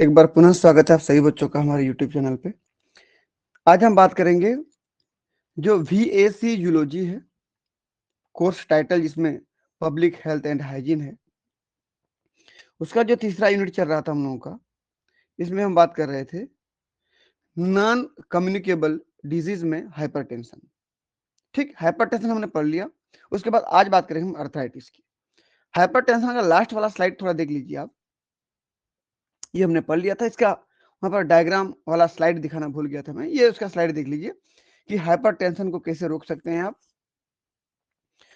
एक बार पुनः स्वागत है आप सभी बच्चों का हमारे YouTube चैनल पे। आज हम बात करेंगे जो VAC जूलॉजी है, कोर्स टाइटल जिसमें पब्लिक हेल्थ एंड हाइजीन है, उसका जो तीसरा यूनिट चल रहा था हम लोगों का, इसमें हम बात कर रहे थे नॉन कम्युनिकेबल डिजीज में हाइपरटेंशन। ठीक, हाइपरटेंशन हमने पढ़ लिया। उसके बाद आज बात करेंगे हम अर्थराइटिस की। हाइपरटेंशन का लास्ट वाला स्लाइड थोड़ा देख लीजिए आप, ये हमने पढ़ लिया था। इसका वहां पर डायग्राम वाला स्लाइड दिखाना भूल गया था मैं, ये उसका स्लाइड देख लीजिए कि हाइपरटेंशन को कैसे रोक सकते हैं आप।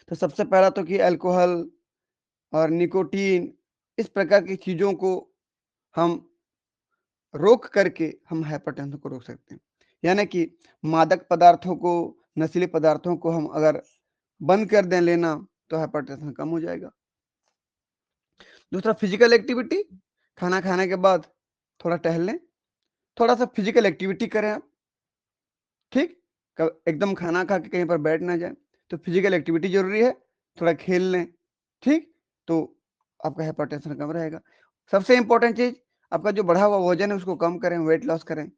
तो सबसे पहला तो कि अल्कोहल और निकोटीन इस प्रकार की चीजों को हम रोक करके हम हाइपरटेंशन को रोक सकते हैं। यानी कि मादक पदार्थों को, नशीले पदार्थों को हम अगर बंद कर दें लेना तो हाइपरटेंशन कम हो जाएगा। दूसरा फिजिकल एक्टिविटी, खाना खाने के बाद थोड़ा टहल लें, थोड़ा सा फिजिकल एक्टिविटी करें आप। ठीक, एकदम खाना खा के कहीं पर बैठ ना जाए, तो फिजिकल एक्टिविटी जरूरी है, थोड़ा खेल लें। ठीक, तो आपका हाइपरटेंशन कम रहेगा। सबसे इंपॉर्टेंट चीज, आपका जो बढ़ा हुआ वजन है उसको कम करें, वेट लॉस करें।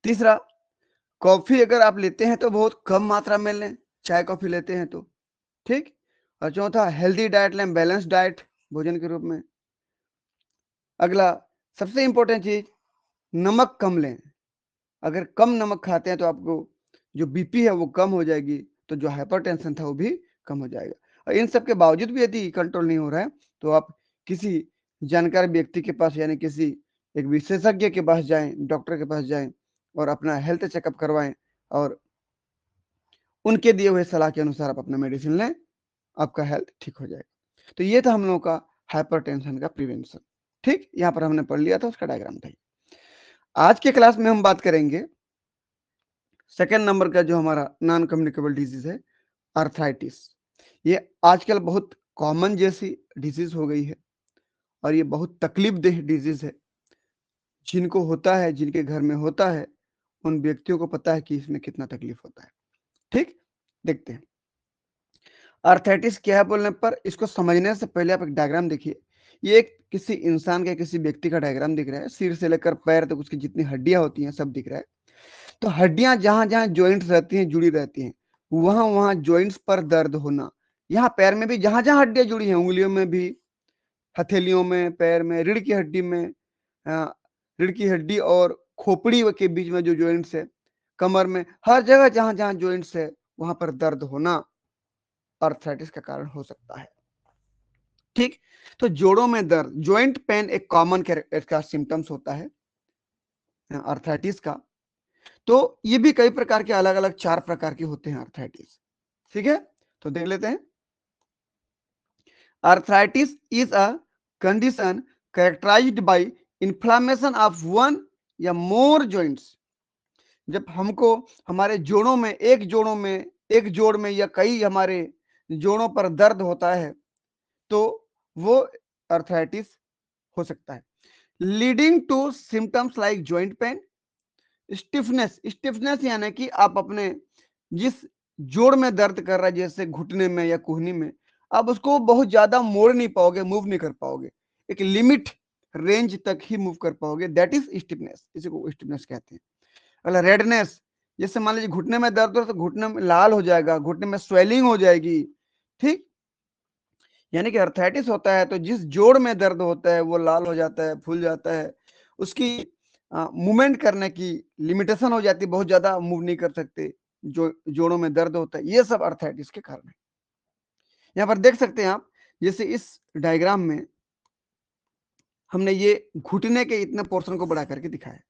तीसरा, कॉफी अगर आप लेते हैं तो बहुत कम मात्रा में लें, चाय कॉफी लेते हैं तो। ठीक, और चौथा, हेल्दी डाइट लें, बैलेंस डाइट भोजन के रूप में। अगला सबसे इंपॉर्टेंट चीज, नमक कम लें। अगर कम नमक खाते हैं तो आपको जो बीपी है वो कम हो जाएगी, तो जो हाइपरटेंशन था वो भी कम हो जाएगा। और इन सब के बावजूद भी यदि कंट्रोल नहीं हो रहा है तो आप किसी जानकार व्यक्ति के पास, यानी किसी एक विशेषज्ञ के पास जाएं, डॉक्टर के पास जाएं और अपना हेल्थ चेकअप करवाएं और उनके दिए हुए सलाह के अनुसार आप अपना मेडिसिन लें, आपका हेल्थ ठीक हो जाएगा। तो ये था हम लोगों का हाइपरटेंशन का प्रिवेंशन। ठीक, यहाँ पर हमने पढ़ लिया था, उसका डायग्राम था। आज के क्लास में हम बात करेंगे सेकेंड नंबर का जो हमारा नॉन कम्युनिकेबल डिजीज है, आर्थराइटिस। ये आजकल बहुत कॉमन जैसी डिजीज हो गई है और ये बहुत तकलीफ देह डिजीज है। जिनको होता है, जिनके घर में होता है, उन व्यक्तियों को पता है कि इसमें कितना तकलीफ होता है। ठीक, देखते हैं आर्थराइटिस क्या है बोलने पर। इसको समझने से पहले आप एक डायग्राम देखिए। ये एक किसी इंसान के, किसी व्यक्ति का डायग्राम दिख रहा है। सिर से लेकर पैर तक उसकी जितनी हड्डियां होती हैं सब दिख रहा है। तो हड्डियां जहां जहां ज्वाइंट्स रहती हैं, जुड़ी रहती हैं, वहां वहां ज्वाइंट्स पर दर्द होना। यहाँ पैर में भी जहां जहां हड्डियां जुड़ी हैं, उंगलियों में भी, हथेलियों में, पैर में, रीढ़ की हड्डी में, रीढ़ की हड्डी और खोपड़ी के बीच में जो ज्वाइंट्स है, कमर में, हर जगह जहां जहां ज्वाइंट्स है वहां पर दर्द होना आर्थराइटिस का कारण हो सकता है। ठीक, तो जोड़ों में दर्द, ज्वाइंट पेन एक कॉमन का सिम्टम्स होता है आर्थराइटिस का। तो ये भी कई प्रकार के, अलग अलग 4 प्रकार के होते हैं आर्थराइटिस। ठीक है, तो देख लेते हैं। Arthritis is a condition characterized by inflammation of one या मोर जॉइंट्स। जब हमको हमारे जोड़ों में, एक जोड़ में या कई हमारे जोड़ों पर दर्द होता है तो वो आर्थराइटिस हो सकता है। Leading to symptoms like joint pain, stiffness. Stiffness यानी कि आप अपने जिस जोड़ में दर्द कर रहा है, जैसे घुटने में या कुहनी में, आप उसको बहुत ज्यादा मोड़ नहीं पाओगे, मूव नहीं कर पाओगे, एक लिमिट रेंज तक ही मूव कर पाओगे, दैट इज स्टिफनेस, इसी को स्टिफनेस कहते हैं। अगला रेडनेस, जैसे मान लीजिए घुटने में दर्द हो तो घुटने में लाल हो जाएगा, घुटने में स्वेलिंग हो जाएगी। ठीक, यानी कि आर्थराइटिस होता है तो जिस जोड़ में दर्द होता है वो लाल हो जाता है, फूल जाता है, उसकी मूवमेंट करने की लिमिटेशन हो जाती है, बहुत ज्यादा मूव नहीं कर सकते, जो जोड़ों में दर्द होता है, ये सब आर्थराइटिस के कारण है। यहाँ पर देख सकते हैं आप, जैसे इस डायग्राम में हमने ये घुटने के इतने पोर्शन को बढ़ा करके दिखाया है।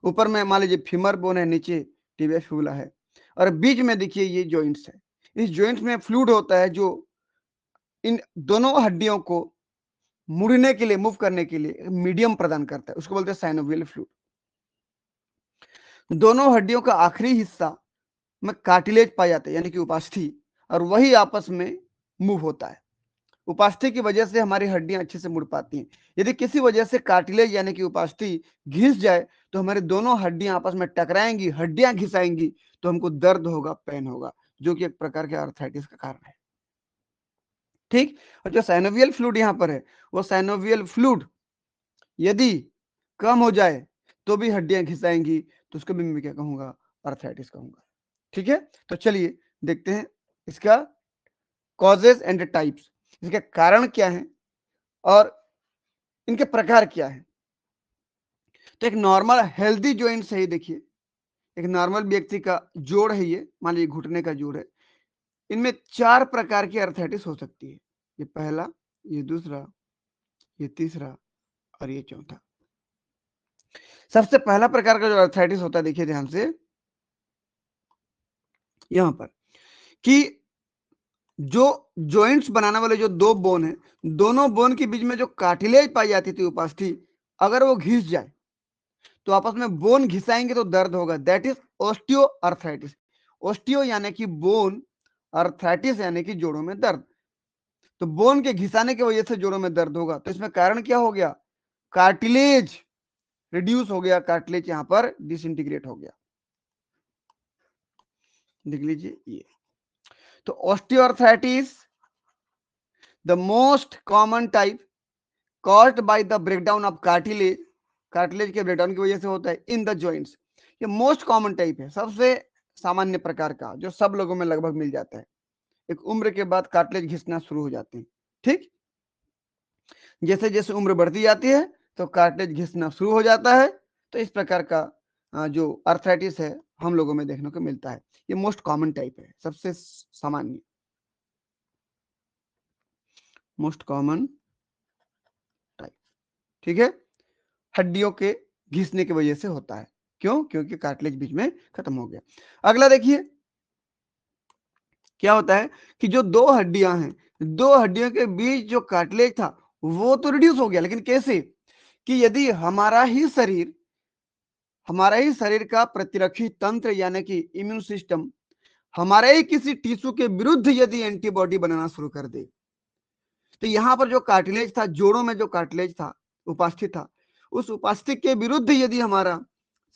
ऊपर में मान लीजिए फीमर बोन है, नीचे टिबिया फिबुला है, और बीच में देखिए ये जॉइंट्स है। इस जॉइंट्स में फ्लूइड होता है जो इन दोनों हड्डियों को मुड़ने के लिए, मूव करने के लिए मीडियम प्रदान करता है, उसको बोलते हैं साइनोवियल फ्लूइड। दोनों हड्डियों का आखिरी हिस्सा में कार्टिलेज पाया जाता है, यानी कि उपास्थि, और वही आपस में मूव होता है। उपास्थि की वजह से हमारी हड्डियां अच्छे से मुड़ पाती हैं। यदि किसी वजह से कार्टिलेज यानी कि उपास्थि घिस जाए तो हमारी दोनों हड्डियां आपस में टकराएंगी, हड्डियां घिसाएंगी, तो हमको दर्द होगा, पेन होगा, जो कि एक प्रकार के आर्थराइटिस का कारण है। ठीक, और जो साइनोवियल फ्लूइड यहाँ पर है, वो साइनोवियल फ्लूइड यदि कम हो जाए तो भी हड्डियां घिसाएंगी, तो उसको भी मैं क्या कहूंगा, अर्थराइटिस कहूंगा। ठीक है, तो चलिए देखते हैं इसका कॉजेज एंड टाइप्स, इसके कारण क्या है और इनके प्रकार क्या है। तो एक नॉर्मल हेल्दी जॉइंट है, देखिए एक नॉर्मल व्यक्ति का जोड़ है, ये मान लीजिए घुटने का जोड़ है, इनमें 4 प्रकार की अर्थराइटिस हो सकती है। ये पहला, ये दूसरा, ये तीसरा और ये चौथा। सबसे पहला प्रकार का जो अर्थराइटिस होता है, देखिए ध्यान से यहां पर, कि जो जॉइंट्स बनाने वाले जो दो बोन है, दोनों बोन के बीच में जो कार्टिलेज पाई जाती थी उपास्थि, अगर वो घिस जाए तो आपस में बोन घिसाएंगे तो दर्द होगा, that is osteo arthritis. Osteo यानी कि बोन, अर्थराइटिस यानी कि जोड़ों में दर्द। तो बोन के घिसाने की वजह से जोड़ों में दर्द होगा। तो इसमें कारण क्या हो गया, कार्टिलेज रिड्यूस हो गया, कार्टिलेज यहां पर डिसइंटीग्रेट हो गया। देख लीजिए ये, तो osteoarthritis the most common type caused by the breakdown of cartilage, cartilage के ब्रेकडाउन की वजह से होता है इन द जॉइंट्स। ये मोस्ट कॉमन टाइप है, सबसे सामान्य प्रकार का, जो सब लोगों में लगभग मिल जाता है। एक उम्र के बाद कार्टिलेज घिसना शुरू हो जाते हैं। ठीक, जैसे जैसे उम्र बढ़ती जाती है तो कार्टिलेज घिसना शुरू हो जाता है। तो इस प्रकार का जो अर्थराइटिस है हम लोगों में देखने को मिलता है। ये मोस्ट कॉमन टाइप है, सबसे सामान्य, मोस्ट कॉमन टाइप। ठीक है, हड्डियों के घिसने की वजह से होता है। क्यों? क्योंकि कार्टिलेज बीच में खत्म हो गया। अगला देखिए क्या होता है कि जो दो हड्डियां हैं, दो हड्डियों के बीच जो कार्टिलेज था वो तो रिड्यूस हो गया, लेकिन कैसे, कि यदि हमारा ही शरीर का प्रतिरक्षी तंत्र यानी कि इम्यून सिस्टम हमारे ही किसी टिश्यू के विरुद्ध यदि एंटीबॉडी बनाना शुरू कर दे, तो यहां पर जो कार्टिलेज था, जोड़ों में जो कार्टिलेज था, उपस्थित था, उस उपस्थित के विरुद्ध यदि हमारा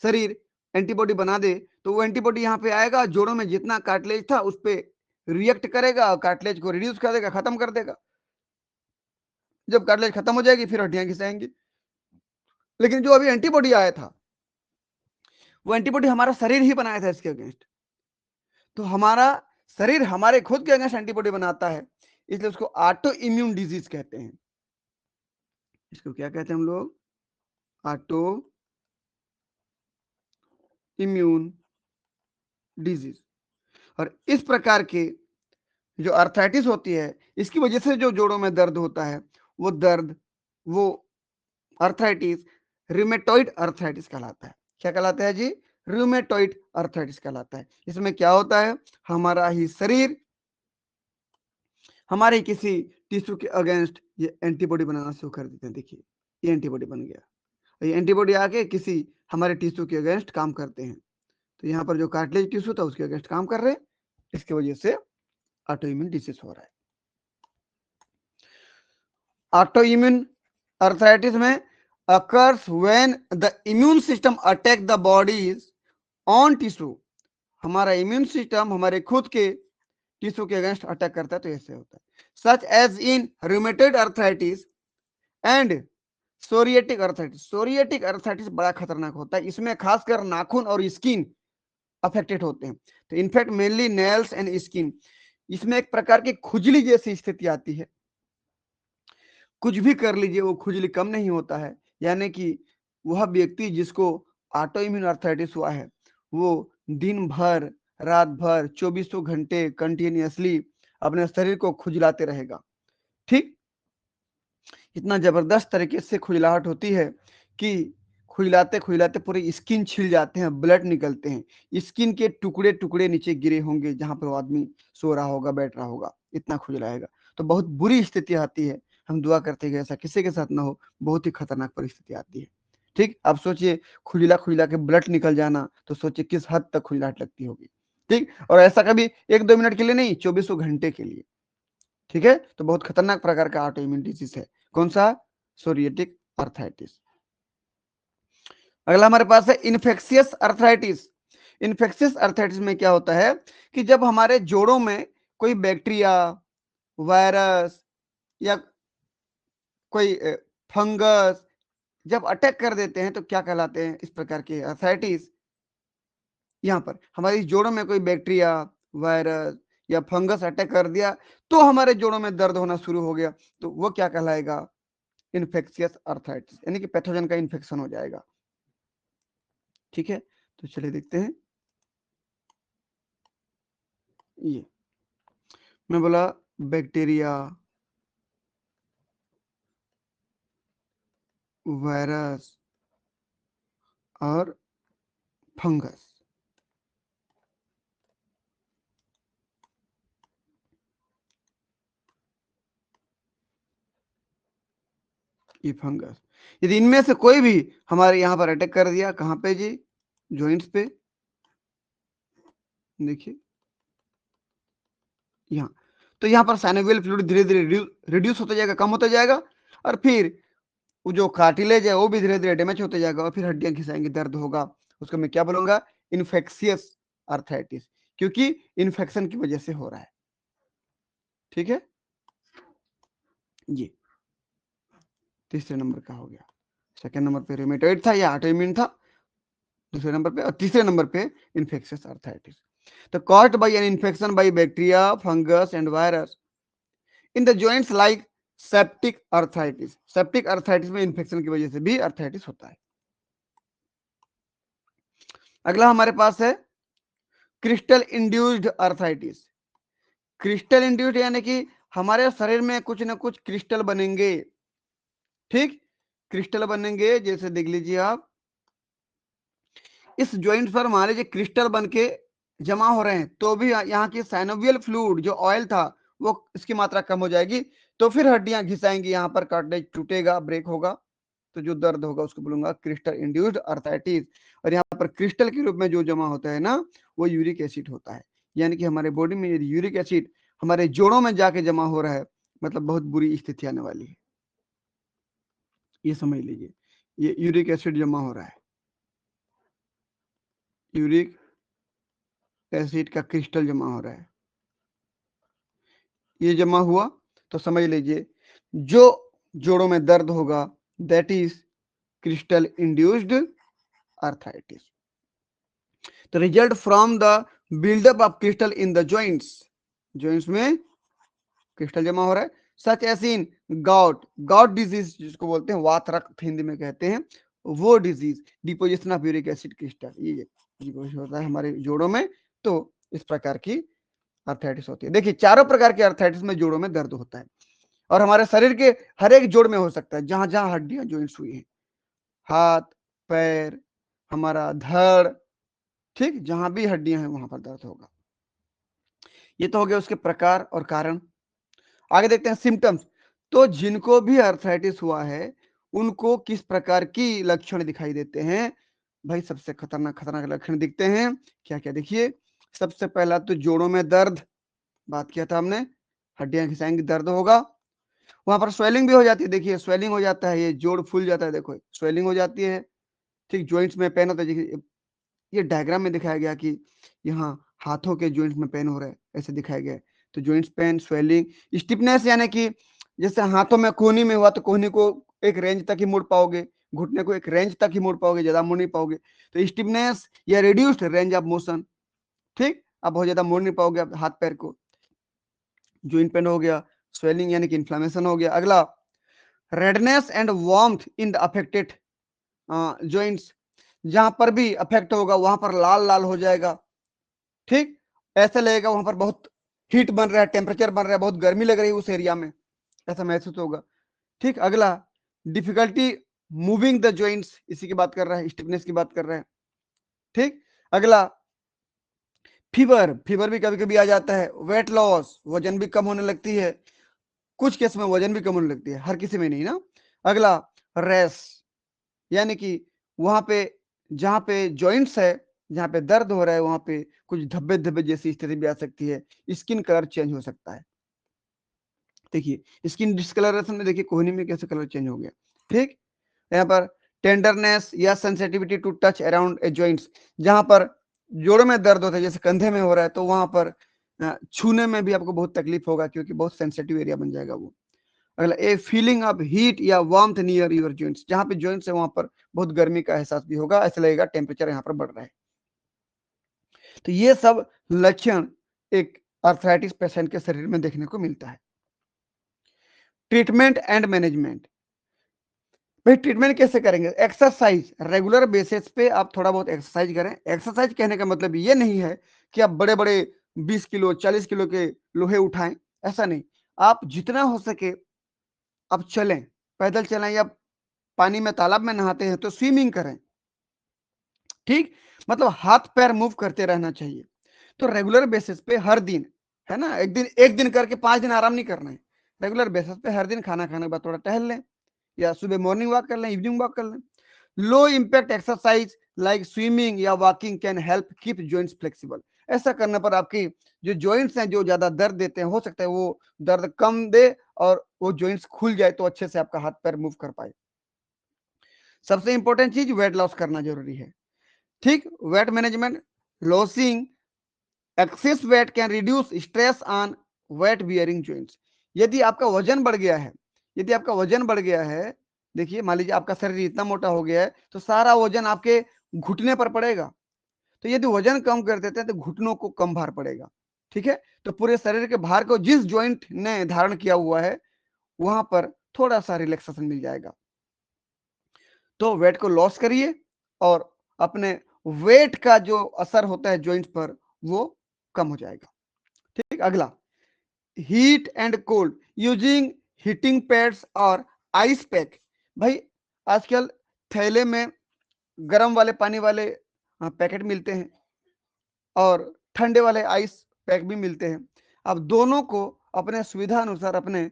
शरीर एंटीबॉडी बना दे, तो वो एंटीबॉडी यहाँ पे आएगा, जोड़ों में जितना कार्टिलेज था उस पर रिएक्ट करेगा और कार्टिलेज को रिड्यूस कर देगा, खत्म कर देगा। जब कार्टिलेज खत्म हो जाएगी फिर हड्डियां घिसाएंगी। लेकिन जो अभी एंटीबॉडी आया था, वो एंटीबॉडी हमारा शरीर ही बनाया था इसके अगेंस्ट। तो हमारा शरीर हमारे खुद के अगेंस्ट एंटीबॉडी बनाता है, इसलिए उसको ऑटो इम्यून डिजीज कहते हैं। इसको क्या कहते हैं हम लोग, ऑटो इम्यून डिजीज। और इस प्रकार के जो अर्थराइटिस होती है, इसकी वजह से जो जोड़ों में दर्द होता है, वो दर्द, वो अर्थराइटिस रिमेटॉइड अर्थराइटिस कहलाता है। क्या कहलाता है जी, रूमेटॉइड अर्थराइटिस कहलाता है। इसमें क्या होता है, हमारा ही शरीर हमारे किसी टिश्यू के अगेंस्ट ये एंटीबॉडी बनाना शुरू कर देते हैं। देखिए ये एंटीबॉडी बन गया, ये एंटीबॉडी आके किसी हमारे टिश्यू के अगेंस्ट काम करते हैं। तो यहाँ पर जो कार्टिलेज टिश्यू था उसके अगेंस्ट काम कर रहे हैं, इसकी वजह से ऑटो इम्यून डिसीज हो रहा है। ऑटो इम्यून अर्थराइटिस में occurs when the immune system attack the body's own tissue, हमारा इम्यून सिस्टम हमारे खुद के टिश्यू के अगेंस्ट अटैक करता है, तो ऐसे होता है। Such as in rheumatoid arthritis and psoriatic arthritis. Psoriatic arthritis बड़ा खतरनाक होता है, इसमें खासकर नाखून और स्किन अफेक्टेड होते हैं। तो in fact mainly nails and skin, इसमें एक प्रकार की खुजली जैसी स्थिति आती है, कुछ भी कर लीजिए वो खुजली कम नहीं होता है। यानी कि वह व्यक्ति जिसको ऑटो इम्यून अर्थराइटिस हुआ है, वो दिन भर रात भर 24 घंटे कंटिन्यूअसली अपने शरीर को खुजलाते रहेगा। ठीक, इतना जबरदस्त तरीके से खुजलाहट होती है कि खुजलाते खुजलाते पूरे स्किन छिल जाते हैं, ब्लड निकलते हैं, स्किन के टुकड़े टुकड़े नीचे गिरे होंगे जहां पर वो आदमी सो रहा होगा, बैठ रहा होगा, इतना खुजलाएगा। तो बहुत बुरी स्थिति आती है। हम दुआ करते हैं कि ऐसा किसी के साथ ना हो, बहुत ही खतरनाक परिस्थिति आती है। ठीक, आप सोचिए खुजला खुजला के ब्लड निकल जाना, तो सोचिए किस हद तक खुजलाहट लगती होगी। ठीक, और ऐसा कभी 1-2 मिनट के लिए नहीं, 24 घंटे के लिए। ठीक है, तो बहुत खतरनाक प्रकार का ऑटो इम्यून डिजीज है। कौन सा, सोरिएटिक अर्थराइटिस। अगला हमारे पास है इन्फेक्शियस अर्थराइटिस। इन्फेक्शियस अर्थराइटिस में क्या होता है कि जब हमारे जोड़ों में कोई बैक्टीरिया, वायरस या कोई फंगस जब अटैक कर देते हैं तो क्या कहलाते हैं? इस प्रकार के आर्थराइटिस। यहाँ पर हमारी जोड़ों में कोई बैक्टीरिया, वायरस या फंगस अटैक कर दिया तो हमारे जोड़ों में दर्द होना शुरू हो गया, तो वो क्या कहलाएगा? इन्फेक्शियस आर्थराइटिस, यानी कि पैथोजन का इन्फेक्शन हो जाएगा। ठीक है, तो चलिए देखते हैं। ये मैं बोला बैक्टीरिया, वायरस और फंगस। ये फंगस, यदि इनमें से कोई भी हमारे यहाँ पर अटैक कर दिया, कहाँ पे जी? जॉइंट्स पे। देखिए यहाँ, तो यहाँ पर साइनोवियल फ्लूइड धीरे धीरे रिड्यूस होता जाएगा, कम होता जाएगा, और फिर वो जो कार्टिलेज है वो भी धीरे धीरे डैमेज होते जाएगा और फिर हड्डियां घिसाएंगी, दर्द होगा। उसको मैं क्या बोलूंगा? इन्फेक्शियस आर्थराइटिस, क्योंकि इन्फेक्शन की वजह से हो रहा है। ठीक है, ये तीसरे नंबर का हो गया। सेकंड नंबर पे रूमेटॉइड था या ऑटोइम्यून था, दूसरे नंबर पे, और तीसरे नंबर पे इन्फेक्शियस आर्थराइटिस। तो caused by an infection by bacteria, fungus and virus in the joints like septic arthritis. Septic arthritis में इन्फेक्शन की वजह से भी आर्थराइटिस होता है। अगला हमारे पास है crystal induced arthritis. Crystal induced यानी कि हमारे शरीर में कुछ ना कुछ क्रिस्टल बनेंगे। ठीक, क्रिस्टल बनेंगे, जैसे देख लीजिए आप इस जॉइंट पर मान लीजिए क्रिस्टल बन के जमा हो रहे हैं, तो भी यहाँ की साइनोवियल फ्लूइड जो ऑयल था वो इसकी मात्रा कम हो जाएगी, तो फिर हड्डियां घिसाएंगी, यहाँ पर कार्टिलेज टूटेगा, ब्रेक होगा, तो जो दर्द होगा उसको बोलूंगा क्रिस्टल इंड्यूस्ड आर्थराइटिस। और यहाँ पर क्रिस्टल के रूप में जो जमा होता है ना, वो यूरिक एसिड होता है। यानी कि हमारे बॉडी में यदि यूरिक एसिड हमारे जोड़ों में जाके जमा हो रहा है, मतलब बहुत बुरी स्थिति आने वाली है, ये समझ लीजिए। ये यूरिक एसिड जमा हो रहा है, यूरिक एसिड का क्रिस्टल जमा हो रहा है, ये जमा हुआ तो समझ लीजिए जो जोड़ों में दर्द होगा that is crystal induced arthritis. The result from the buildup of crystal in the joints, joints में क्रिस्टल जमा हो रहा है, सच एस इन गाउट, गाउट डिजीज जिसको बोलते हैं वात रक्त हिंदी में कहते हैं, वो disease deposition of uric acid crystal, ये डिपोजिशन होता है हमारे जोड़ों में, तो इस प्रकार की आर्थराइटिस होती है। देखिए चारों प्रकार के आर्थराइटिस में जोड़ों में दर्द होता है और हमारे शरीर के हर एक जोड़ में हो सकता है, जहां जहां हड्डियां ज्वाइंट्स हुई हैं, हाथ, पैर, हमारा धड़, ठीक, जहां भी हड्डियां हैं वहां पर दर्द होगा। ये तो हो गया उसके प्रकार और कारण। आगे देखते हैं सिम्टम्स। तो जिनको भी आर्थराइटिस हुआ है उनको किस प्रकार की लक्षण दिखाई देते हैं? भाई सबसे खतरनाक खतरनाक लक्षण दिखते हैं। क्या क्या? देखिए, सबसे पहला तो जोड़ों में दर्द, बात किया था हमने, हड्डियां घिसाएंगी, दर्द होगा, वहां पर स्वेलिंग भी हो जाती है। देखिए स्वेलिंग हो जाता है, ये जोड़ फूल जाता है, देखो स्वेलिंग हो जाती है। ठीक, ज्वाइंट्स में पेन होता है, ये डायग्राम में दिखाया गया कि यहाँ हाथों के जॉइंट्स में पेन हो रहा है, ऐसे दिखाया गया है। तो जॉइंट्स पेन, स्वेलिंग, स्टिफनेस, यानी कि जैसे हाथों में कोहनी में हुआ तो कोहनी को एक रेंज तक ही मोड़ पाओगे, घुटने को एक रेंज तक ही मोड़ पाओगे, ज्यादा मोड़ नहीं पाओगे, तो स्टिफनेस या रिड्यूस्ड रेंज ऑफ मोशन। ठीक, आप बहुत ज्यादा मोड़ नहीं पाओगे हाथ पैर को, जॉइंट पेन हो गया। स्वेलिंग यानी कि इन्फ्लामेशन हो गया। अगला redness and warmth in the affected joints, जहां पर भी अफेक्ट होगा वहां पर लाल लाल हो जाएगा। ठीक, ऐसा लगेगा वहां पर बहुत हीट बन रहा है, टेम्परेचर बन रहा है, बहुत गर्मी लग रही है उस एरिया में, ऐसा महसूस होगा। ठीक, अगला डिफिकल्टी मूविंग द जॉइंट्स, इसी की बात कर रहा है, स्टिफनेस की बात कर रहा है। ठीक, अगला फीवर, फीवर भी कभी कभी आ जाता है। वेट लॉस, वजन भी कम होने लगती है, कुछ केस में वजन भी कम होने लगती है, हर किसी में नहीं ना। अगला रेस, यानी कि वहां पे जहां पे जॉइंट्स है, जहां पे दर्द हो रहा है वहां पे कुछ धब्बे धब्बे जैसी स्थिति भी आ सकती है, स्किन कलर चेंज हो सकता है। देखिए स्किन डिस्कलरेशन में देखिए कोहनी में कैसे कलर चेंज हो गया। ठीक, यहाँ पर टेंडरनेस या sensitivity to touch around a joints, जहां पर जोड़ों में दर्द होता है, जैसे कंधे में हो रहा है तो वहां पर छूने में भी आपको बहुत तकलीफ होगा, क्योंकि बहुत सेंसिटिव एरिया बन जाएगा वो। अगला ए फीलिंग ऑफ हीट या वार्मथ नियर योर जॉइंट्स, जहां पे जॉइंट्स है वहां पर बहुत गर्मी का एहसास भी होगा, ऐसा लगेगा टेम्परेचर यहाँ पर बढ़ रहा है। तो ये सब लक्षण एक आर्थराइटिस पेशेंट के शरीर में देखने को मिलता है। ट्रीटमेंट एंड मैनेजमेंट, भाई ट्रीटमेंट कैसे करेंगे? एक्सरसाइज, रेगुलर बेसिस पे आप थोड़ा बहुत एक्सरसाइज करें। एक्सरसाइज कहने का मतलब ये नहीं है कि आप बड़े बड़े 20 किलो 40 किलो के लोहे उठाएं, ऐसा नहीं। आप जितना हो सके आप चलें, पैदल चलें, या पानी में तालाब में नहाते हैं तो स्विमिंग करें, ठीक, मतलब हाथ पैर मूव करते रहना चाहिए। तो रेगुलर बेसिस पे हर दिन, है ना, एक दिन करके 5 दिन आराम नहीं करना है। रेगुलर बेसिस पे हर दिन खाना खाने के बाद थोड़ा टहल लें, या सुबह मॉर्निंग वॉक कर लें, इवनिंग वॉक कर लें। Low impact exercise like swimming या walking can help keep joints flexible. ऐसा करने पर आपकी जो जॉइंट्स हैं जो ज्यादा दर्द देते हैं, हो सकता है वो दर्द कम दे और वो जॉइंट्स खुल जाए तो अच्छे से आपका हाथ पैर मूव कर पाए। सबसे इंपॉर्टेंट चीज वेट लॉस करना जरूरी है, ठीक। Weight management, losing excess weight can reduce stress on weight bearing joints. यदि आपका वजन बढ़ गया है, यदि आपका वजन बढ़ गया है, देखिए मान लीजिए आपका शरीर इतना मोटा हो गया है तो सारा वजन आपके घुटने पर पड़ेगा। तो यदि वजन कम कर देते हैं तो घुटनों को कम भार पड़ेगा, ठीक है। तो पूरे शरीर के भार को जिस जॉइंट ने धारण किया हुआ है वहां पर थोड़ा सा रिलैक्सेशन मिल जाएगा। तो वेट को लॉस करिए और अपने वेट का जो असर होता है जॉइंट पर वो कम हो जाएगा, ठीक। अगला, heat and cold using heating pads और आइस पैक। भाई आजकल थैले में गर्म वाले पानी वाले पैकेट मिलते हैं और ठंडे वाले आइस पैक भी मिलते हैं। आप दोनों को अपने सुविधा अनुसार, अपने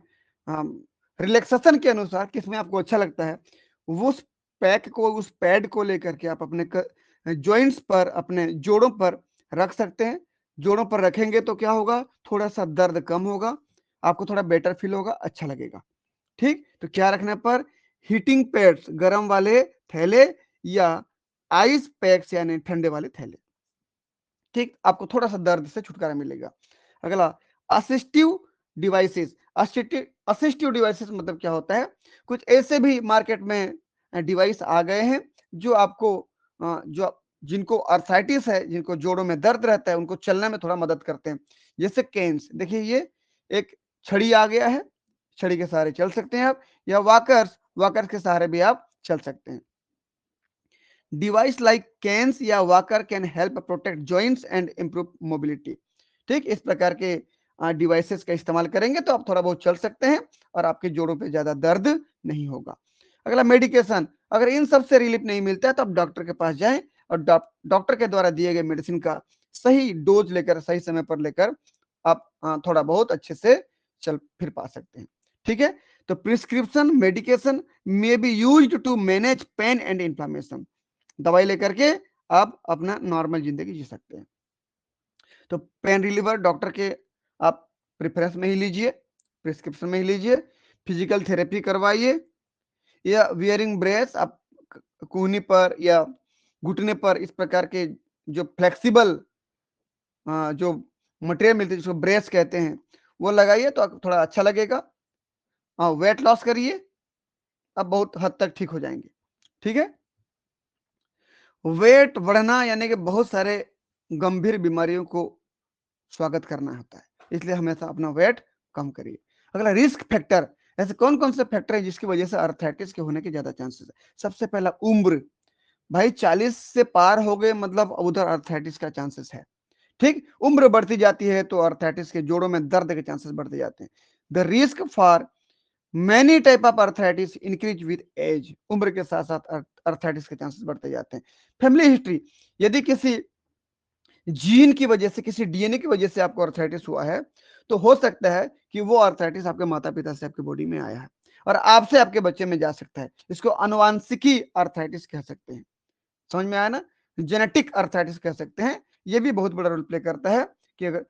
रिलैक्सेशन के अनुसार, किसमें आपको अच्छा लगता है उस पैक को, उस पैड को लेकर के आप अपने जॉइंट्स पर, अपने जोड़ों पर रख सकते हैं। जोड़ों पर रखेंगे तो क्या होगा, थोड़ा सा दर्द कम होगा, आपको थोड़ा बेटर फील होगा, अच्छा लगेगा, ठीक। तो क्या रखने पर, हीटिंग पैड्स गर्म वाले थैले या आइस पैक्स यानी ठंडे वाले थैले, ठीक, आपको थोड़ा सा दर्द से छुटकारा मिलेगा। अगला, असिस्टिव डिवाइसेस। असिस्टिव डिवाइसेस मतलब क्या होता है, कुछ ऐसे भी मार्केट में डिवाइस आ गए हैं जो आपको जो जिनको अर्थराइटिस है, जिनको जोड़ों में दर्द रहता है, उनको चलने में थोड़ा मदद करते हैं। जैसे केन्स, देखिए ये एक छड़ी आ गया है, छड़ी के सहारे चल सकते हैं आप, या वॉकर्स, वॉकर्स के सहारे भी आप चल सकते हैं। डिवाइस लाइक कैन्स या walker can help protect joints and improve mobility, ठीक। इस प्रकार के डिवाइसेस का इस्तेमाल करेंगे तो आप थोड़ा बहुत चल सकते हैं और आपके जोड़ों पे ज्यादा दर्द नहीं होगा। अगला, मेडिकेशन। अगर इन सब से रिलीफ नहीं मिलता है तो आप डॉक्टर के पास जाएं और डॉक्टर के द्वारा दिए गए मेडिसिन का सही डोज लेकर, सही समय पर लेकर आप थोड़ा बहुत अच्छे से चल फिर पा सकते हैं, ठीक है। तो prescription medication may be used to manage pain and inflammation. दवाई लेकर के आप अपना नॉर्मल जिंदगी जी सकते हैं। तो पेन रिलीवर डॉक्टर के आप प्रेफरेंस में ही लीजिए, प्रिस्क्रिप्शन में ही लीजिए। फिजिकल थेरेपी करवाइए, या वियरिंग ब्रेस, आप कूहनी पर या घुटने पर इस प्रकार के जो फ्लेक्सिबल जो मटेरियल मिलती है जिसको ब्रेस कहते हैं वो लगाइए तो थोड़ा अच्छा लगेगा। वेट लॉस करिए, अब बहुत हद तक ठीक हो जाएंगे, ठीक है। वेट बढ़ना यानी कि बहुत सारे गंभीर बीमारियों को स्वागत करना होता है, इसलिए हमेशा अपना वेट कम करिए। अगला, रिस्क फैक्टर। ऐसे कौन कौन से फैक्टर है जिसकी वजह से अर्थराइटिस के होने के ज्यादा चांसेस है? सबसे पहला, उम्र। भाई 40 से पार हो गए मतलब उधर अर्थराइटिस का चांसेस है, ठीक। उम्र बढ़ती जाती है तो अर्थराइटिस के जोड़ों में दर्द के चांसेस बढ़ते जाते हैं। The risk for many type of arthritis increase with age. उम्र के साथ साथ अर्थराइटिस के चांसेस बढ़ते जाते हैं। फैमिली हिस्ट्री, यदि किसी जीन की वजह से, किसी डीएनए की वजह से आपको अर्थराइटिस हुआ है तो हो सकता है कि वो अर्थराइटिस आपके माता पिता से आपके बॉडी में आया है और आपसे आपके बच्चे में जा सकता है। इसको अनुवांशिकी अर्थराइटिस कह सकते हैं। समझ में आया ना? जेनेटिक अर्थराइटिस कह सकते हैं। ये भी बहुत बड़ा रोल प्ले करता है कि अगर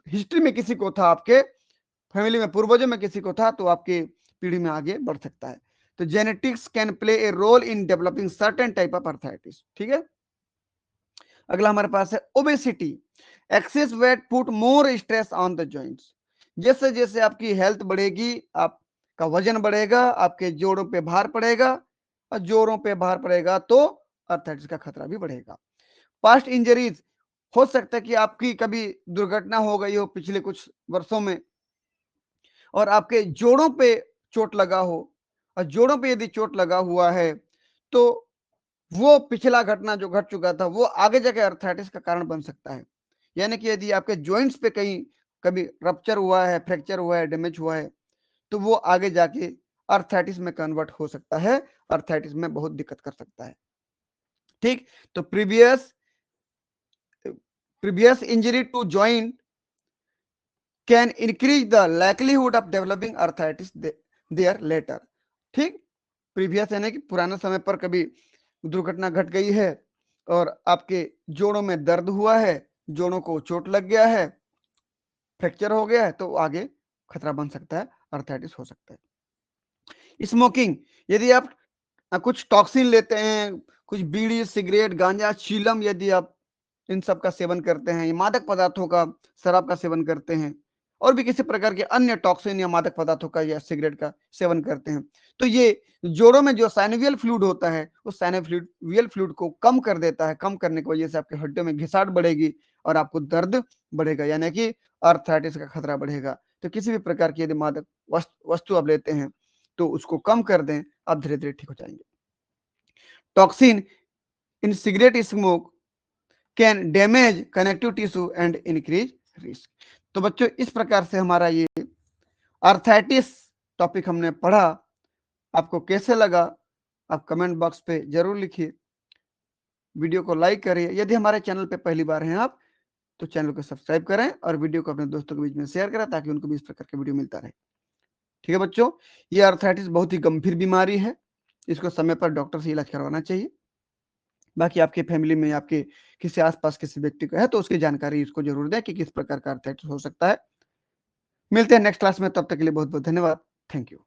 हिस्ट्री में किसी को था, आपके फैमिली में पूर्वजों में किसी को था, तो आपकी पीढ़ी में आगे बढ़ सकता है। तो genetics can play a role in developing certain type of arthritis, ठीक है। अगला हमारे पास है obesity. Excess weight put more stress on the joints. जैसे जैसे आपकी हेल्थ बढ़ेगी, आप का वजन बढ़ेगा, आपके जोड़ों पे भार पड़ेगा, और जोड़ों पे भार पड़ेगा तो अर्थराइटिस का खतरा भी बढ़ेगा। पास्ट इंजरीज, हो सकता है कि आपकी कभी दुर्घटना हो गई हो पिछले कुछ वर्षों में और आपके जोड़ों पे चोट लगा हो, और जोड़ों पे यदि चोट लगा हुआ है तो वो पिछला घटना जो घट चुका था वो आगे जाके अर्थराइटिस का कारण बन सकता है। यानी कि यदि आपके जॉइंट्स पे कहीं कभी रप्चर हुआ है, फ्रैक्चर हुआ है, डैमेज हुआ है, तो वो आगे जाके अर्थराइटिस में कन्वर्ट हो सकता है, अर्थराइटिस में बहुत दिक्कत कर सकता है। ठीक, तो previous injury to joint can increase the likelihood of developing arthritis there later. ठीक, प्रीवियस यानी कि पुराने समय पर कभी दुर्घटना घट गई है और आपके जोड़ों में दर्द हुआ है, जोड़ों को चोट लग गया है, फ्रैक्चर हो गया है, तो आगे खतरा बन सकता है, अर्थराइटिस हो सकता है। स्मोकिंग, यदि आप कुछ टॉक्सिन लेते हैं, कुछ बीड़ी, सिगरेट, गांजा, चीलम, यदि आप इन सब का सेवन करते हैं, मादक पदार्थों का, शराब का सेवन करते हैं, और भी किसी प्रकार के अन्य टॉक्सिन या मादक पदार्थों का या सिगरेट का सेवन करते हैं, तो ये जोड़ों में जो साइनोवियल फ्लूइड होता है उस साइनोवियल फ्लूइड को कम कर देता है। कम करने की वजह से आपके हड्डियों में घिसाट बढ़ेगी और आपको दर्द बढ़ेगा, यानी कि अर्थराइटिस का खतरा बढ़ेगा। तो किसी भी प्रकार की यदि मादक वस्तु आप लेते हैं तो उसको कम कर दें, आप धीरे धीरे ठीक हो जाएंगे। Toxin in cigarette smoke can damage connective tissue and increase risk. तो बच्चों, इस प्रकार से हमारा ये अर्थराइटिस टॉपिक हमने पढ़ा। आपको कैसे लगा आप कमेंट बॉक्स पे जरूर लिखिए, वीडियो को लाइक करिए। यदि हमारे चैनल पे पहली बार हैं आप तो चैनल को सब्सक्राइब करें और वीडियो को अपने दोस्तों के बीच में शेयर करें ताकि उनको भी इस प्रकार का वीडियो मिलता रहे। ठीक है बच्चों, ये अर्थराइटिस बहुत ही गंभीर बीमारी है, इसको समय पर डॉक्टर से इलाज करवाना चाहिए। बाकी आपके फैमिली में आपके किसी आसपास किसी व्यक्ति को है तो उसकी जानकारी इसको जरूर दें कि किस प्रकार का अर्थराइटिस हो सकता है। मिलते हैं नेक्स्ट क्लास में, तब तक के लिए बहुत बहुत धन्यवाद। Thank you.